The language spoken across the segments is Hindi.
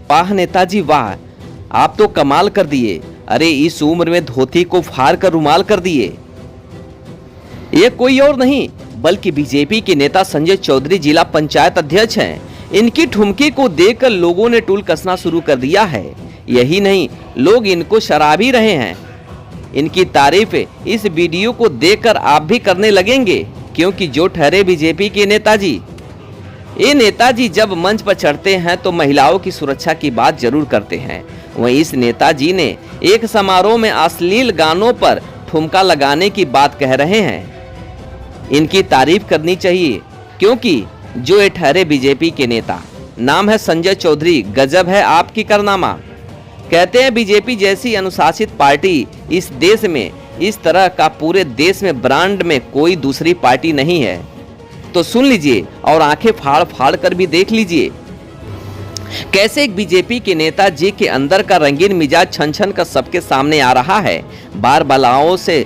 वाह नेताजी वाह, आप तो कमाल कर दिए। अरे इस उम्र में धोती को फाड़ कर रुमाल कर दिए। ये कोई और नहीं बल्कि बीजेपी के नेता संजय चौधरी जिला पंचायत अध्यक्ष हैं। इनकी ठुमकी को देखकर लोगों ने टूल कसना शुरू कर दिया है। यही नहीं, लोग इनको शराबी रहे हैं। इनकी तारीफ इस वीडियो को देखकर आप भी करने लगेंगे, क्योंकि जो ठहरे बीजेपी के नेताजी, ये नेताजी जब मंच पर चढ़ते हैं तो महिलाओं की सुरक्षा की बात जरूर करते हैं। वहीं इस नेताजी ने एक समारोह में अश्लील गानों पर ठुमका लगाने की बात कह रहे हैं। इनकी तारीफ करनी चाहिए, क्योंकि जो ये ठहरे बीजेपी के नेता, नाम है संजय चौधरी, गजब है आपकी कारनामा। कहते हैं बीजेपी जैसी अनुशासित पार्टी इस देश में, इस तरह का पूरे देश में ब्रांड में कोई दूसरी पार्टी नहीं है। तो सुन लीजिए और आंखें फाड़ फाड़ कर भी देख लीजिए कैसे एक बीजेपी के नेता जी के अंदर का रंगीन मिजाज छन छन कर सबके सामने आ रहा है। बार बालाओं से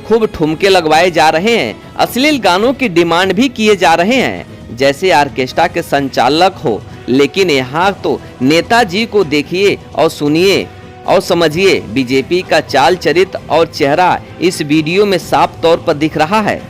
खूब ठुमके लगवाए जा रहे हैं, अश्लील गानों की डिमांड भी किए जा रहे हैं जैसे ऑर्केस्ट्रा के संचालक हो। लेकिन यहाँ तो नेताजी को देखिए और सुनिए और समझिए, बीजेपी का चाल चरित्र और चेहरा इस वीडियो में साफ तौर पर दिख रहा है।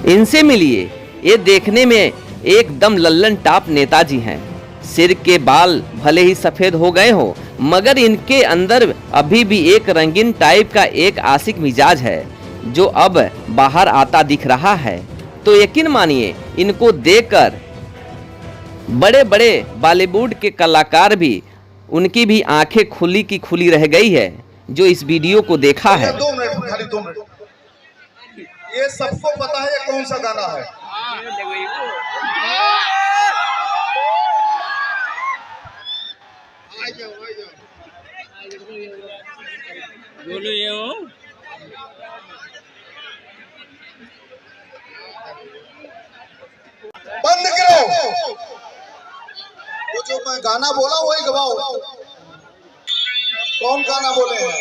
इनसे मिलिए, ये देखने में एकदम लल्लन टाप नेताजी हैं। सिर के बाल भले ही सफेद हो गए हो, मगर इनके अंदर अभी भी एक रंगीन टाइप का एक आशिक मिजाज है जो अब बाहर आता दिख रहा है। तो यकीन मानिए, इनको देखकर बड़े बड़े बॉलीवुड के कलाकार भी, उनकी भी आंखें खुली की खुली रह गई है जो इस वीडियो को देखा है। 2 मिनट, खाली 2 मिनट। ये सबको पता है ये कौन सा गाना है। बंद करो, वो जो मैं गाना बोला वही गवाओ। कौन गाना बोले हैं?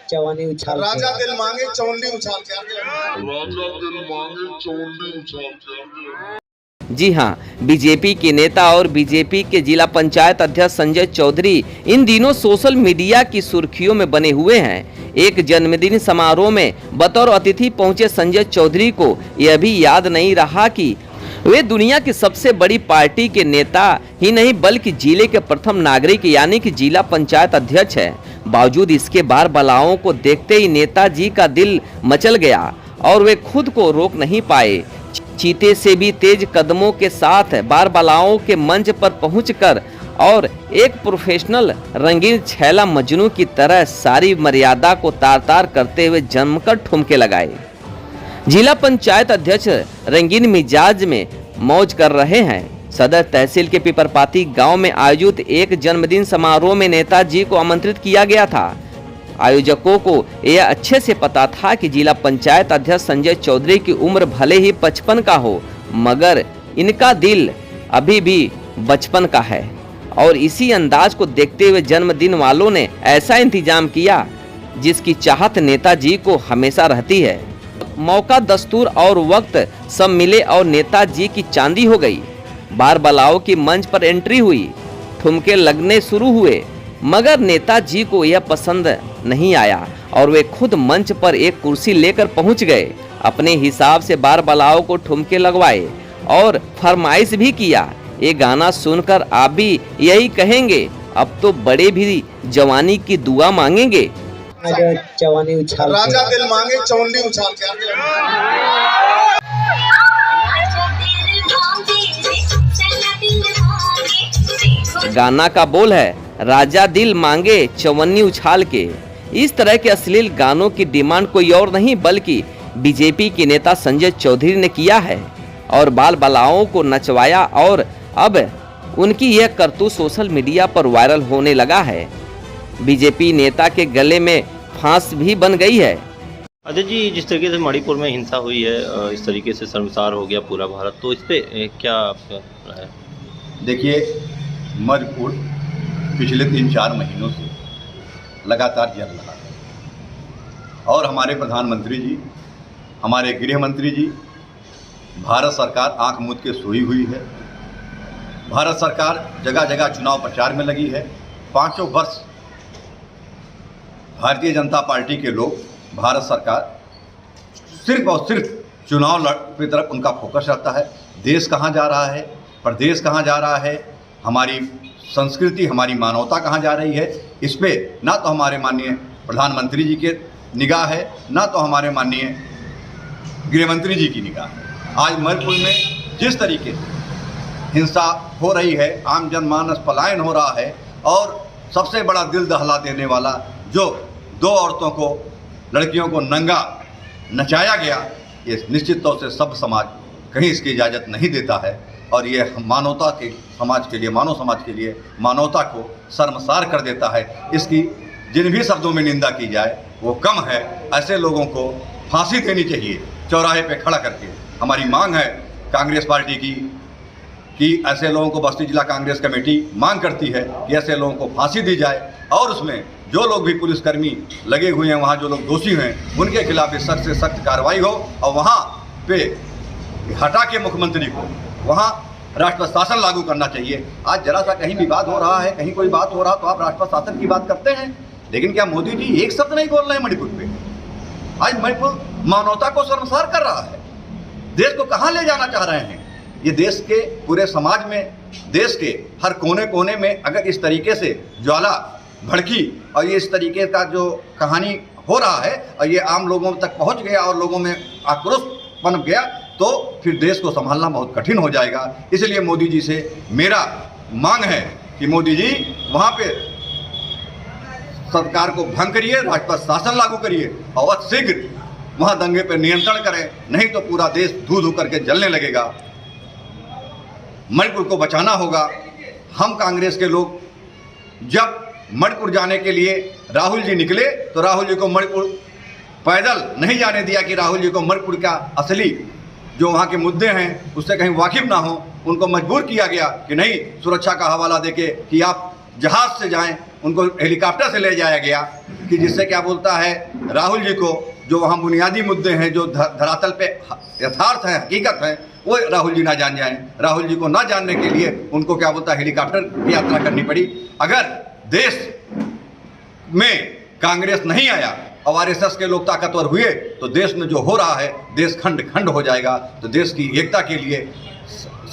चवन्नी उछाल, राजा दिल मांगे चवन्नी उछाल के। राजा दिल मांगे चवन्नी उछाल के। जी हाँ, बीजेपी के नेता और बीजेपी के जिला पंचायत अध्यक्ष संजय चौधरी इन दिनों सोशल मीडिया की सुर्खियों में बने हुए हैं। एक जन्मदिन समारोह में बतौर अतिथि पहुंचे संजय चौधरी को यह भी याद नहीं रहा कि वे दुनिया की सबसे बड़ी पार्टी के नेता ही नहीं बल्कि जिले के प्रथम नागरिक यानी कि जिला पंचायत अध्यक्ष है। बावजूद इसके बार बालाओं को देखते ही नेताजी का दिल मचल गया और वे खुद को रोक नहीं पाए। चीते से भी तेज कदमों के साथ बार बालाओं के मंच पर पहुंचकर और एक प्रोफेशनल रंगीन छैला मजनू की तरह सारी मर्यादा को तार तार करते हुए जमकर ठुमके लगाए। जिला पंचायत अध्यक्ष रंगीन मिजाज में मौज कर रहे हैं। सदर तहसील के पिपरपाती गांव में आयोजित एक जन्मदिन समारोह में नेताजी को आमंत्रित किया गया था। आयोजकों को यह अच्छे से पता था कि जिला पंचायत अध्यक्ष संजय चौधरी की उम्र भले ही 55 का हो, मगर इनका दिल अभी भी बचपन का है और इसी अंदाज को देखते हुए जन्मदिन वालों ने ऐसा इंतजाम किया जिसकी चाहत नेताजी को हमेशा रहती है। मौका, दस्तूर और वक्त सब मिले और नेताजी की चांदी हो गई। बार बालाओं की मंच पर एंट्री हुई, ठुमके लगने शुरू हुए, मगर नेताजी को यह पसंद नहीं आया और वे खुद मंच पर एक कुर्सी लेकर पहुंच गए। अपने हिसाब से बार बालाओं को ठुमके लगवाए और फरमाइश भी किया। ये गाना सुनकर आप भी यही कहेंगे, अब तो बड़े भी जवानी की दुआ मांगेंगे। चवन्नी उछाल, राजा दिल मांगे चवन्नी उछाल के। गाना का बोल है, राजा दिल मांगे चवन्नी उछाल के। इस तरह के अश्लील गानों की डिमांड कोई और नहीं बल्कि बीजेपी के नेता संजय चौधरी ने किया है और बाल बालाओं को नचवाया और अब उनकी यह करतूत सोशल मीडिया पर वायरल होने लगा है। बीजेपी नेता के गले में फांस भी बन गई है। अध्यक्ष जी, जिस तरीके से मणिपुर में हिंसा हुई है, इस तरीके से शर्मसार हो गया पूरा भारत, तो इस पे क्या आपका राय है? देखिए, मणिपुर पिछले 3-4 महीनों से लगातार जल रहा है और हमारे प्रधानमंत्री जी, हमारे गृह मंत्री जी भारत सरकार आंख मूंद के सोई हुई है। भारत सरकार जगह जगह चुनाव प्रचार में लगी है। 5 वर्ष भारतीय जनता पार्टी के लोग, भारत सरकार सिर्फ और सिर्फ चुनाव की तरफ उनका फोकस रहता है। देश कहाँ जा रहा है, प्रदेश कहाँ जा रहा है, हमारी संस्कृति, हमारी मानवता कहाँ जा रही है, इस पे ना तो हमारे माननीय प्रधानमंत्री जी के निगाह है, ना तो हमारे माननीय गृहमंत्री जी की निगाह है। आज मणिपुर में जिस तरीके से हिंसा हो रही है, आम जनमानस पलायन हो रहा है, और सबसे बड़ा दिल दहला देने वाला जो 2 औरतों को, लड़कियों को नंगा नचाया गया, ये निश्चित तौर से सब समाज कहीं इसकी इजाज़त नहीं देता है। और ये मानवता के समाज के लिए, मानव समाज के लिए मानवता को शर्मसार कर देता है। इसकी जिन भी शब्दों में निंदा की जाए वो कम है। ऐसे लोगों को फांसी देनी चाहिए चौराहे पे खड़ा करके। हमारी मांग है कांग्रेस पार्टी की कि ऐसे लोगों को, बस्ती जिला कांग्रेस कमेटी मांग करती है कि ऐसे लोगों को फांसी दी जाए, और उसमें जो लोग भी पुलिसकर्मी लगे हुए हैं, वहाँ जो लोग दोषी हैं, उनके खिलाफ सख्त से सख्त कार्रवाई हो, और वहाँ पे हटा के मुख्यमंत्री को वहाँ राष्ट्रपति शासन लागू करना चाहिए। आज जरा सा कहीं विवाद हो रहा है, कहीं कोई बात हो रहा, तो आप राष्ट्रपति शासन की बात करते हैं, लेकिन क्या मोदी जी एक शब्द नहीं बोल रहे हैं मणिपुर पे? आज मणिपुर मानवता को शर्मसार कर रहा है। देश को कहाँ ले जाना चाह रहे हैं? ये देश के पूरे समाज में, देश के हर कोने कोने में अगर इस तरीके से ज्वाला भड़की और ये इस तरीके का जो कहानी हो रहा है और ये आम लोगों तक पहुंच गया और लोगों में आक्रोश पनप गया, तो फिर देश को संभालना बहुत कठिन हो जाएगा। इसलिए मोदी जी से मेरा मांग है कि मोदी जी वहाँ पे सरकार को भंग करिए, राष्ट्रपति शासन लागू करिए और शीघ्र वहाँ दंगे पर नियंत्रण करें, नहीं तो पूरा देश धू धू करके जलने लगेगा। मणिपुर को बचाना होगा। हम कांग्रेस के लोग जब मणिपुर जाने के लिए राहुल जी निकले तो राहुल जी को मणिपुर पैदल नहीं जाने दिया कि राहुल जी को मणिपुर का असली जो वहाँ के मुद्दे हैं उससे कहीं वाकिफ ना हो। उनको मजबूर किया गया कि नहीं, सुरक्षा का हवाला देके कि आप जहाज़ से जाएं, उनको हेलीकॉप्टर से ले जाया गया कि जिससे क्या बोलता है राहुल जी को जो वहाँ बुनियादी मुद्दे हैं, जो धरातल पे यथार्थ हैं, हकीकत है, वो राहुल जी ना जान जाएं। राहुल जी को ना जानने के लिए उनको क्या बोलता है हेलीकॉप्टर की यात्रा करनी पड़ी। अगर देश में कांग्रेस नहीं आया और आरएसएस के लोग ताकतवर हुए तो देश में जो हो रहा है, देश खंड खंड हो जाएगा। तो देश की एकता के लिए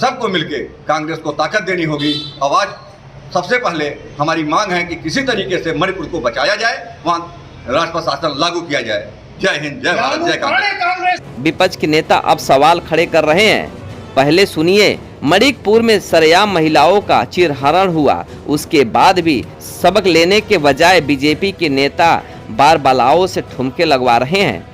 सबको मिलके कांग्रेस को ताकत देनी होगी। और आज सबसे पहले हमारी मांग है कि किसी तरीके से मणिपुर को बचाया जाए, वहाँ राष्ट्रपति शासन लागू किया जाए। जय हिंद, जय भारत, जय कांग्रेस। विपक्ष के नेता अब सवाल खड़े कर रहे हैं। पहले सुनिए, मणिपुर में सरेआम महिलाओं का चिरहरण हुआ, उसके बाद भी सबक लेने के बजाय बीजेपी के नेता बार बालाओं से ठुमके लगवा रहे हैं।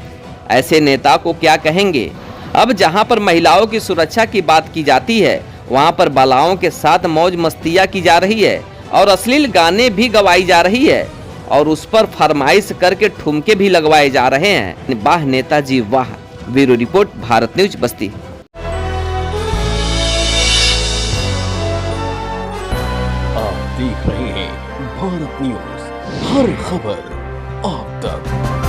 ऐसे नेता को क्या कहेंगे? अब जहां पर महिलाओं की सुरक्षा की बात की जाती है, वहां पर बालाओं के साथ मौज मस्तियां की जा रही है और अश्लील गाने भी गवाई जा रही है और उस पर फरमाइश करके ठुमके भी लगवाए जा रहे हैं। वाह नेताजी वाह। ब्यूरो रिपोर्ट, भारत न्यूज, बस्ती। आप देख रहे हैं भारत न्यूज, हर खबर आप तक।